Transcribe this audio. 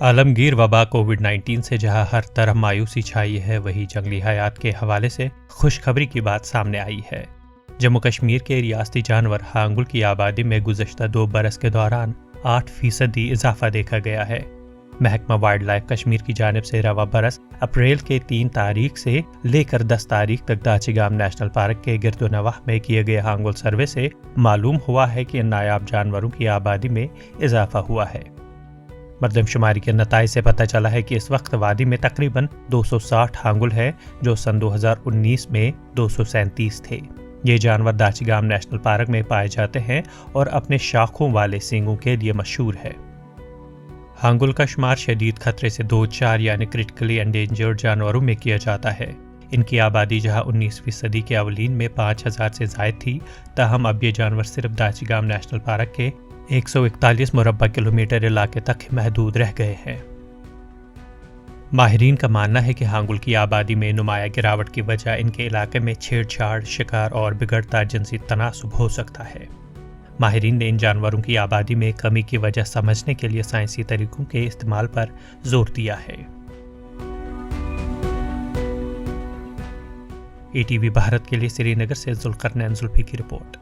عالمگیر وبا کووڈ-19 سے جہاں ہر طرف مایوسی چھائی ہے، وہی جنگلی حیات کے حوالے سے خوشخبری کی بات سامنے آئی ہے۔ جموں کشمیر کے ریاستی جانور ہانگل کی آبادی میں گزشتہ 2 برس کے دوران 8% اضافہ دیکھا گیا ہے۔ محکمہ وائلڈ لائف کشمیر کی جانب سے رواں برس اپریل کے 3 تاریخ سے لے کر 10 تاریخ تک داچی گام نیشنل پارک کے گرد و نواح میں کیے گئے ہانگل سروے سے معلوم ہوا ہے کہ ان نایاب جانوروں کی آبادی میں اضافہ ہوا ہے۔ مردم شماری کے نتائج سے پتہ چلا ہے کہ اس وقت وادی میں تقریباً 260 ہانگل ہے، جو سن 2019 میں 237 تھے۔ یہ جانور داچی گام نیشنل پارک میں پائے جاتے ہیں اور اپنے شاخوں والے سینگوں کے لیے مشہور ہے۔ ہانگل کا شمار شدید خطرے سے 2-4 یعنی کرٹیکلی انڈینجرڈ جانوروں میں کیا جاتا ہے۔ ان کی آبادی جہاں 19ویں صدی کے اولین میں 5000 سے زائد تھی، تاہم اب یہ جانور صرف داچی گام نیشنل پارک کے 141 مربع کلومیٹر علاقے تک محدود رہ گئے ہیں۔ ماہرین کا ماننا ہے کہ ہانگل کی آبادی میں نمایاں گراوٹ کی وجہ ان کے علاقے میں چھیڑ چھاڑ، شکار اور بگڑتا جنسی تناسب ہو سکتا ہے۔ ماہرین نے ان جانوروں کی آبادی میں کمی کی وجہ سمجھنے کے لیے سائنسی طریقوں کے استعمال پر زور دیا ہے۔ ETV بھارت کے لیے سری نگر سے ذوالقرنین زلفی کی رپورٹ۔